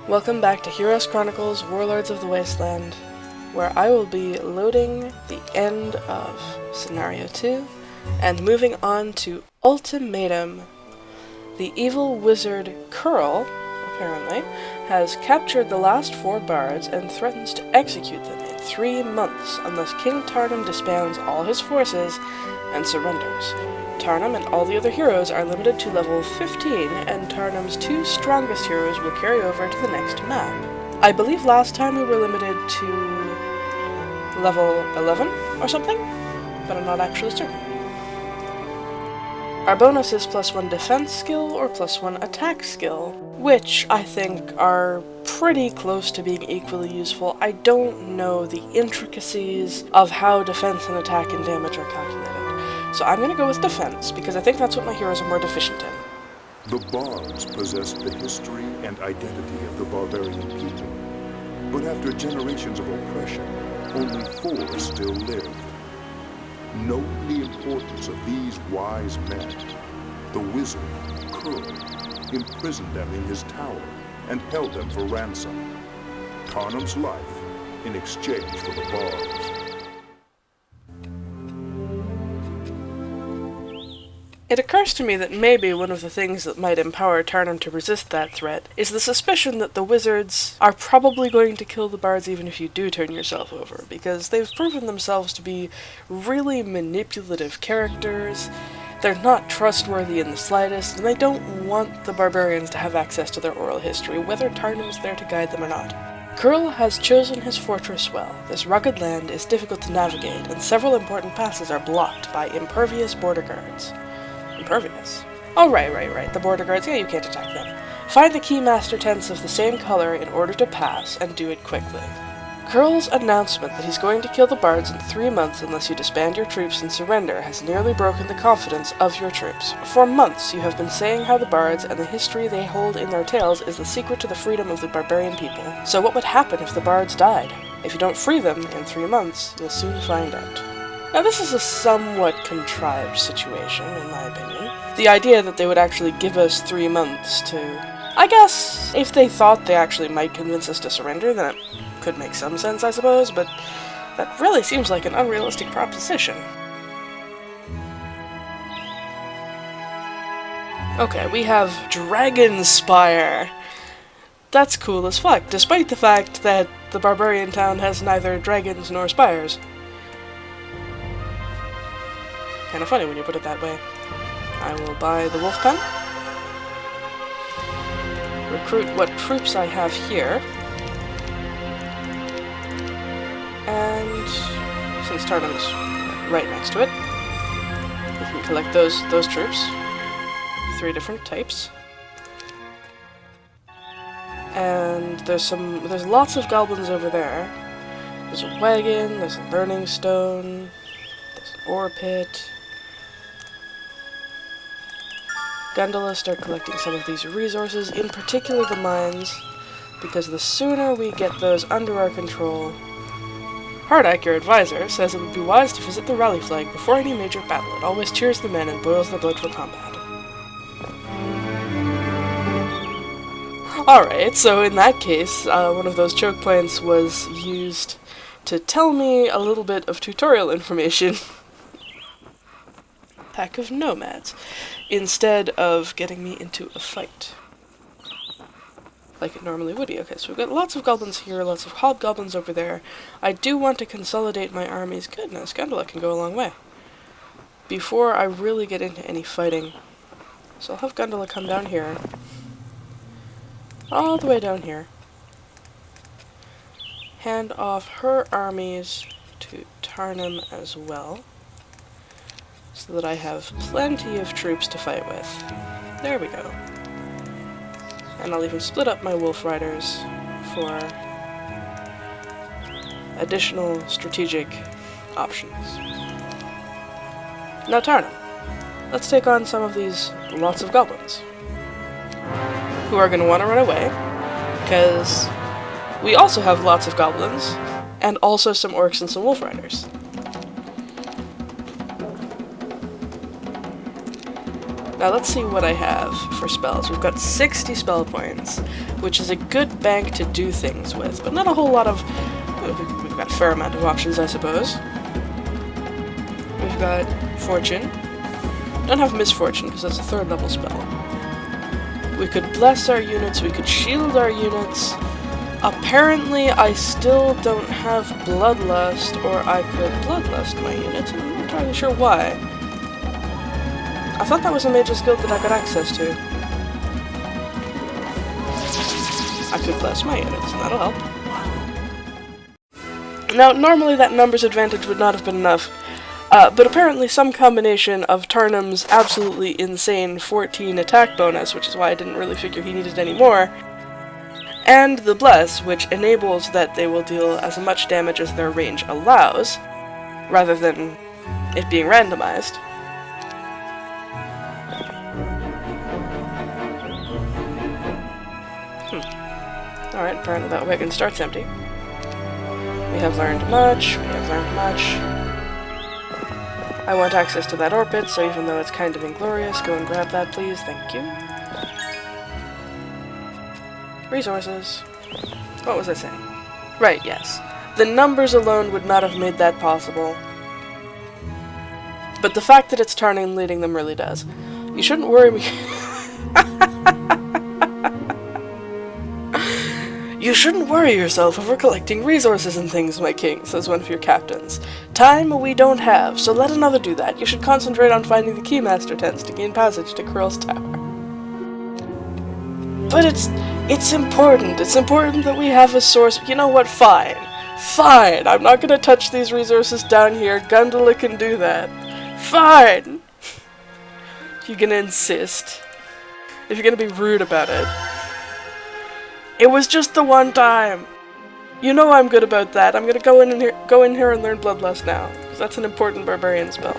Welcome back to Heroes Chronicles Warlords of the Wasteland, where I will be loading the end of Scenario 2 and moving on to Ultimatum. The evil wizard Kurl, apparently, has captured the last 4 bards and threatens to execute them in 3 months unless King Tarnum disbands all his forces and surrenders. Tarnum and all the other heroes are limited to level 15, and Tarnum's 2 strongest heroes will carry over to the next map. I believe last time we were limited to level 11 or something, but I'm not actually certain. Our bonus is +1 defense skill or +1 attack skill, which I think are pretty close to being equally useful. I don't know the intricacies of how defense and attack and damage are calculated. So I'm going to go with defense, because I think that's what my heroes are more deficient in. The bards possessed the history and identity of the barbarian people, but after generations of oppression, only 4 still lived. Knowing the importance of these wise men, the wizard, Kurl, imprisoned them in his tower and held them for ransom. Tarnum's life in exchange for the bards. It occurs to me that maybe one of the things that might empower Tarnum to resist that threat is the suspicion that the wizards are probably going to kill the bards even if you do turn yourself over, because they've proven themselves to be really manipulative characters. They're not trustworthy in the slightest, and they don't want the barbarians to have access to their oral history, whether Tarnum's there to guide them or not. Kurl has chosen his fortress well. This rugged land is difficult to navigate, and several important passes are blocked by impervious border guards. Impervious? Oh, right. The border guards. Yeah, you can't attack them. Find the keymaster tents of the same color in order to pass, and do it quickly. Kurl's announcement that he's going to kill the bards in 3 months unless you disband your troops and surrender has nearly broken the confidence of your troops. For months, you have been saying how the bards and the history they hold in their tales is the secret to the freedom of the barbarian people. So what would happen if the bards died? If you don't free them in 3 months, you'll soon find out. Now, this is a somewhat contrived situation, in my opinion. The idea that they would actually give us 3 months to... I guess, if they thought they actually might convince us to surrender, then it could make some sense, I suppose, but that really seems like an unrealistic proposition. Okay, we have Dragon Spire. That's cool as fuck, despite the fact that the barbarian town has neither dragons nor spires. Kind of funny when you put it that way. I will buy the wolf pen. Recruit what troops I have here. And since Tarnum's right next to it, we can collect those troops. 3 different types. And there's lots of goblins over there. There's a wagon, there's a learning stone, there's an ore pit. Gondola start collecting some of these resources, in particular the mines, because the sooner we get those under our control... Hardak, your advisor, says it would be wise to visit the rally flag before any major battle. It always cheers the men and boils their blood for combat. Alright, so in that case, one of those choke points was used to tell me a little bit of tutorial information. Pack of nomads, instead of getting me into a fight. Like it normally would be. Okay, so we've got lots of goblins here, lots of hobgoblins over there. I do want to consolidate my armies. Goodness, Gondola can go a long way. Before I really get into any fighting. So I'll have Gondola come down here. All the way down here. Hand off her armies to Tarnum as well, so that I have plenty of troops to fight with. There we go. And I'll even split up my wolf riders for additional strategic options. Now Tarnum, let's take on some of these lots of goblins, who are going to want to run away, because we also have lots of goblins, and also some orcs and some wolf riders. Now let's see what I have for spells. We've got 60 spell points, which is a good bank to do things with, but not a whole lot of... We've got a fair amount of options, I suppose. We've got Fortune. Don't have Misfortune, because that's a 3rd level spell. We could bless our units, we could shield our units. Apparently, I still don't have Bloodlust, or I could Bloodlust my units, and I'm not entirely sure why. I thought that was a mage's guild that I got access to. I could bless my units, and that'll help. Now, normally that numbers advantage would not have been enough, but apparently some combination of Tarnum's absolutely insane 14 attack bonus, which is why I didn't really figure he needed any more, and the Bless, which enables that they will deal as much damage as their range allows, rather than it being randomized. Alright, apparently that wagon starts empty. We have learned much, I want access to that orbit, so even though it's kind of inglorious, go and grab that, please. Thank you. Resources. What was I saying? Right, yes. The numbers alone would not have made that possible. But the fact that it's Tarnum leading them really does. You shouldn't worry me. You shouldn't worry yourself over collecting resources and things, my king, says one of your captains. Time we don't have, so let another do that. You should concentrate on finding the Keymaster tents to gain passage to Kurl's tower. But it's important. It's important that we have a source. You know what? Fine. Fine. I'm not gonna touch these resources down here. Gundala can do that. Fine. You're gonna insist. If you're gonna be rude about it. It was just the one time. You know I'm good about that. I'm gonna go in here and learn Bloodlust now, because that's an important barbarian spell.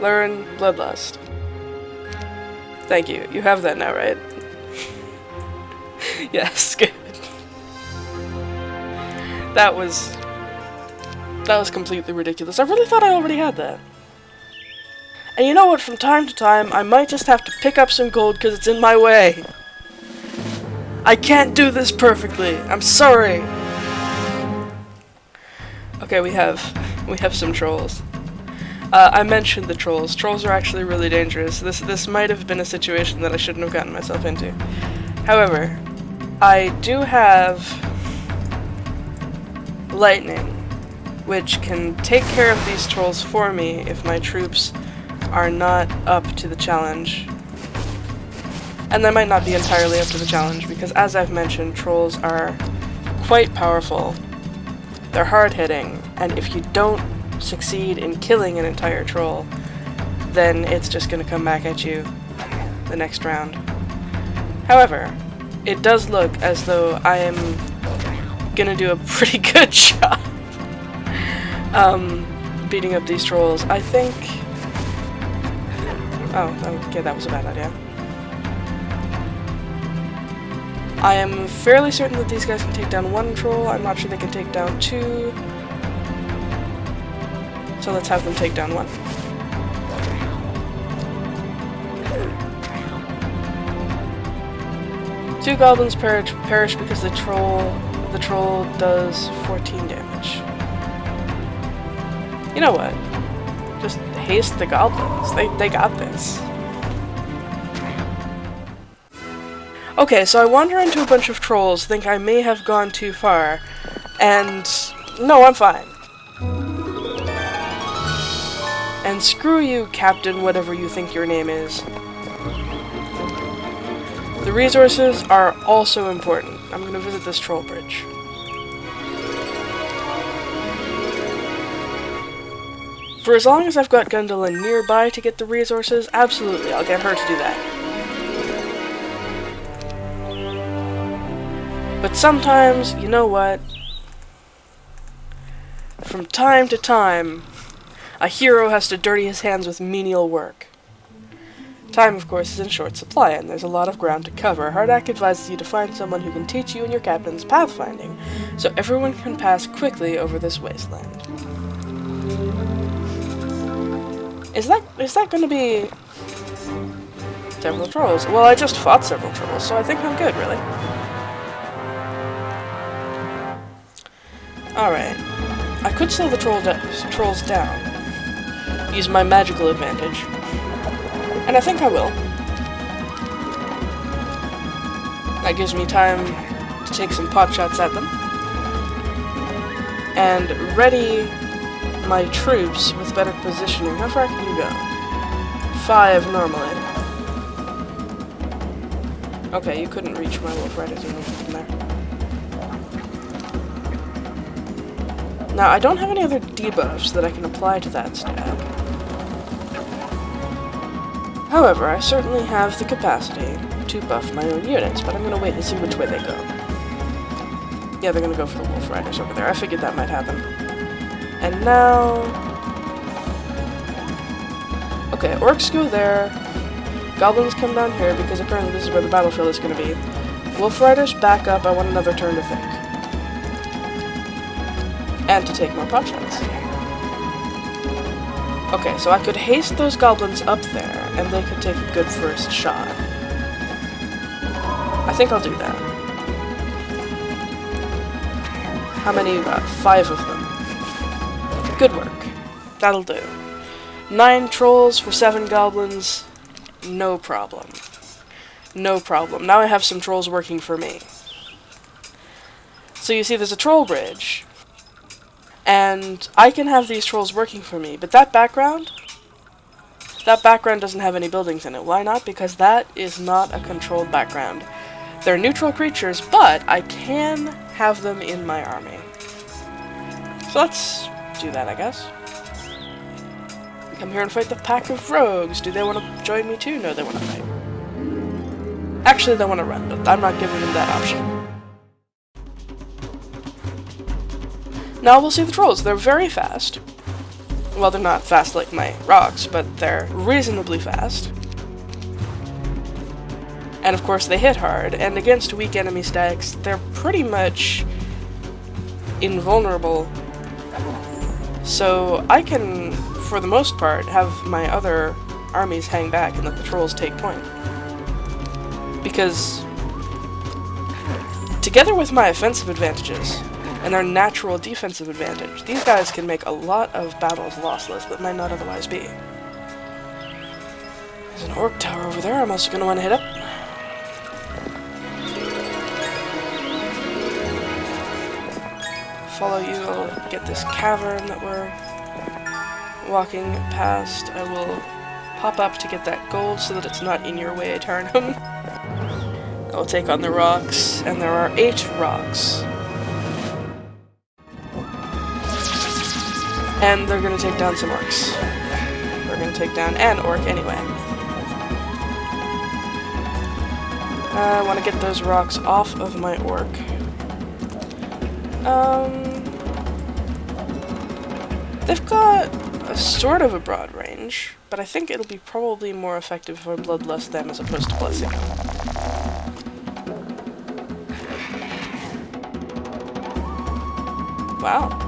Learn Bloodlust. Thank you. You have that now, right? Yes, good. That was completely ridiculous. I really thought I already had that. And you know what? From time to time, I might just have to pick up some gold because it's in my way. I can't do this perfectly. I'm sorry. Okay, we have some trolls. I mentioned the trolls. Trolls are actually really dangerous. This might have been a situation that I shouldn't have gotten myself into. However, I do have lightning, which can take care of these trolls for me if my troops are not up to the challenge. And they might not be entirely up to the challenge, because as I've mentioned, trolls are quite powerful. They're hard-hitting, and if you don't succeed in killing an entire troll, then it's just going to come back at you the next round. However, it does look as though I am going to do a pretty good job beating up these trolls. I think... Oh, okay, that was a bad idea. I am fairly certain that these guys can take down one troll. I'm not sure they can take down two. So let's have them take down one. Two goblins perish because the troll does 14 damage. You know what? Just haste the goblins. They got this. Okay, so I wander into a bunch of trolls, think I may have gone too far, and no, I'm fine. And screw you, Captain, whatever you think your name is. The resources are also important. I'm gonna visit this troll bridge. For as long as I've got Gundala nearby to get the resources, absolutely, I'll get her to do that. But sometimes, you know what? From time to time, a hero has to dirty his hands with menial work. Time, of course, is in short supply, and there's a lot of ground to cover. Hardak advises you to find someone who can teach you and your captains pathfinding, so everyone can pass quickly over this wasteland. Is that gonna be several trolls? Well, I just fought several trolls, so I think I'm good, really. Alright. I could slow the trolls down. Use my magical advantage. And I think I will. That gives me time to take some pot shots at them. And ready my troops with better positioning. How far can you go? 5 normally. Okay, you couldn't reach my wolf riders even from there. Now, I don't have any other debuffs that I can apply to that stag. However, I certainly have the capacity to buff my own units, but I'm going to wait and see which way they go. Yeah, they're going to go for the wolf riders over there. I figured that might happen. And now... Okay, orcs go there. Goblins come down here, because apparently this is where the battlefield is going to be. Wolf riders back up. I want another turn to think. And to take more pot shots. Okay, so I could haste those goblins up there, and they could take a good first shot. I think I'll do that. How many you got? 5 of them. Good work. That'll do. 9 trolls for 7 goblins. No problem. No problem. Now I have some trolls working for me. So you see there's a troll bridge. And I can have these trolls working for me, but that background doesn't have any buildings in it. Why not? Because that is not a controlled background. They're neutral creatures, but I can have them in my army. So let's do that, I guess. Come here and fight the pack of rogues. Do they want to join me too? No, they want to fight. Actually, they want to run, but I'm not giving them that option. Now we'll see the trolls. They're very fast. Well, they're not fast like my rocks, but they're reasonably fast. And of course they hit hard, and against weak enemy stags, they're pretty much invulnerable. So I can, for the most part, have my other armies hang back and let the trolls take point. Because together with my offensive advantages, and their natural defensive advantage, these guys can make a lot of battles lossless that might not otherwise be. There's an orc tower over there I'm also going to want to hit up. Follow you, I'll get this cavern that we're walking past. I will pop up to get that gold so that it's not in your way, Tarnum. I'll take on the rocks, and there are 8 rocks. And they're gonna take down some orcs. They're gonna take down an orc anyway. I want to get those rocks off of my orc. They've got a sort of a broad range, but I think it'll be probably more effective if I bloodlust them as opposed to blessing them. Wow.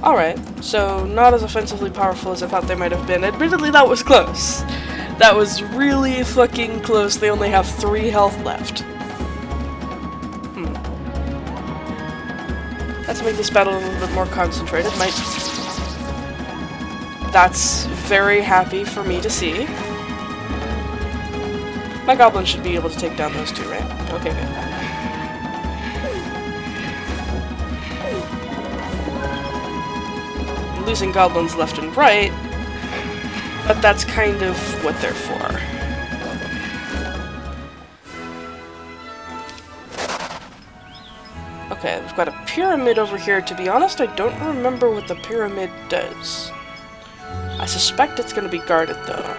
Alright, so not as offensively powerful as I thought they might have been. Admittedly, that was close. That was really fucking close. They only have 3 health left. Let's make this battle a little bit more concentrated. That's very happy for me to see. My goblin should be able to take down those 2, right? Okay, good. Losing goblins left and right, but that's kind of what they're for. Okay, we've got a pyramid over here. To be honest, I don't remember what the pyramid does. I suspect it's going to be guarded, though.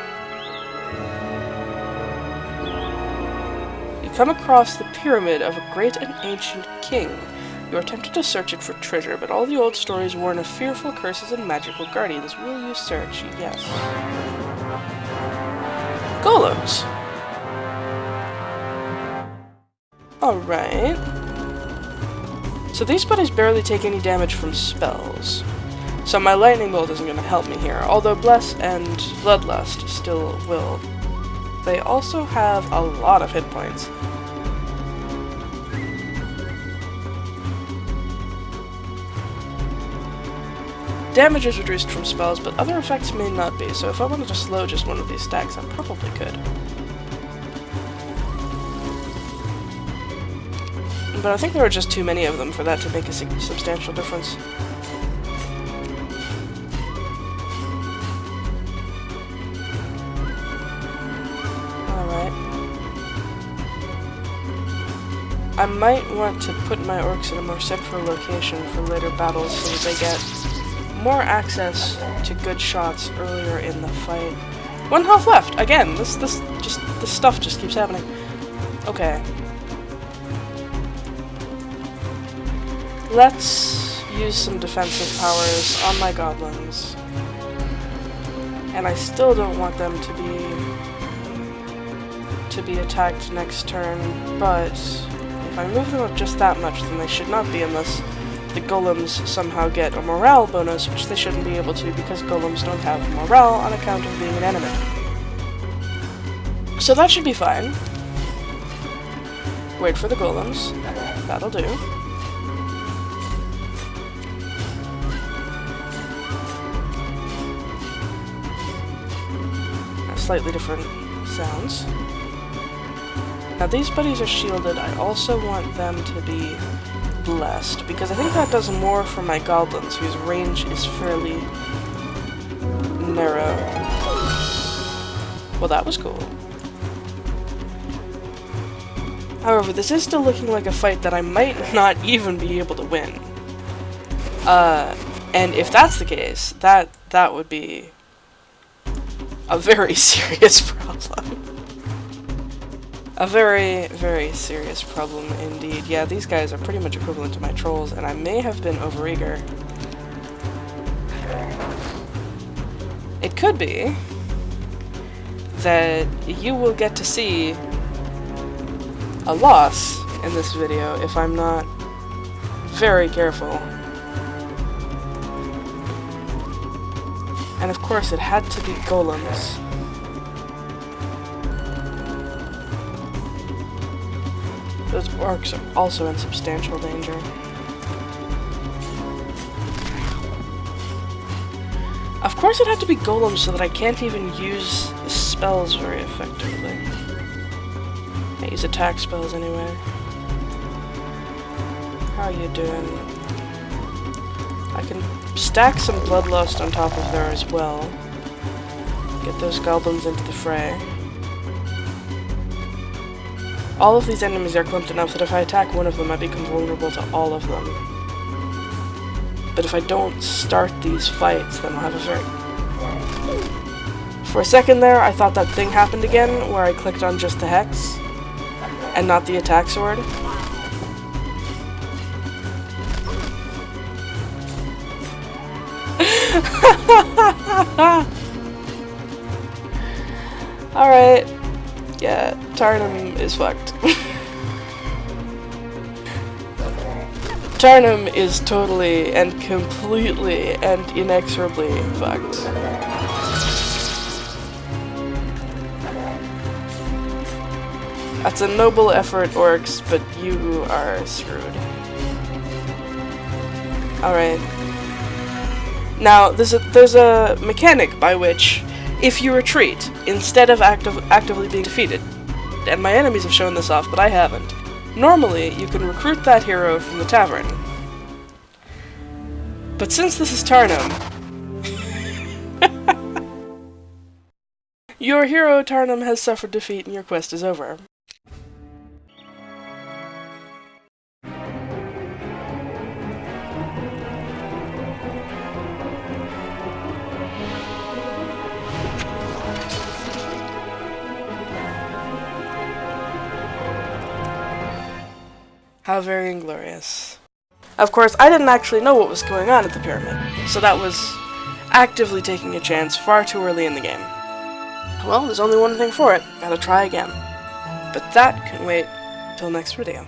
You come across the pyramid of a great and ancient king. You are tempted to search it for treasure, but all the old stories warn of fearful curses and magical guardians. Will you search? Yes. Golems. Alright. So these buddies barely take any damage from spells. So my lightning bolt isn't going to help me here, although Bless and Bloodlust still will. They also have a lot of hit points. Damage is reduced from spells, but other effects may not be, so if I wanted to slow just one of these stacks, I probably could. But I think there are just too many of them for that to make a substantial difference. Alright. I might want to put my orcs in a more central location for later battles so that they get more access to good shots earlier in the fight. 1 health left! Again, this stuff just keeps happening. Okay. Let's use some defensive powers on my goblins. And I still don't want them to be attacked next turn, but if I move them up just that much, then they should not be unless the golems somehow get a morale bonus, which they shouldn't be able to because golems don't have morale on account of being an enemy. So that should be fine. Wait for the golems. That'll do. Slightly different sounds. Now these buddies are shielded. I also want them to be blessed, because I think that does more for my goblins, whose range is fairly narrow. Well, that was cool. However, this is still looking like a fight that I might not even be able to win. And if that's the case, that would be a very serious problem. A very, very serious problem indeed. Yeah, these guys are pretty much equivalent to my trolls, and I may have been overeager. It could be that you will get to see a loss in this video if I'm not very careful. And of course it had to be golems. Those orcs are also in substantial danger. Of course it had to be golems so that I can't even use the spells very effectively. I use attack spells anyway. How you doing? I can stack some bloodlust on top of there as well. Get those goblins into the fray. All of these enemies are clumped enough that if I attack one of them, I become vulnerable to all of them. But if I don't start these fights, then I'll have a very... For a second there, I thought that thing happened again, where I clicked on just the hex, and not the attack sword. Alright. Yeah, Tarnum is fucked. Tarnum is totally and completely and inexorably fucked. That's a noble effort, orcs, but you are screwed. Alright. Now, there's a mechanic by which, if you retreat, instead of actively being defeated, and my enemies have shown this off, but I haven't, normally you can recruit that hero from the tavern. But since this is Tarnum, your hero Tarnum has suffered defeat and your quest is over. How very inglorious. Of course, I didn't actually know what was going on at the pyramid, so that was actively taking a chance far too early in the game. Well, there's only one thing for it. Gotta try again. But that can wait till next video.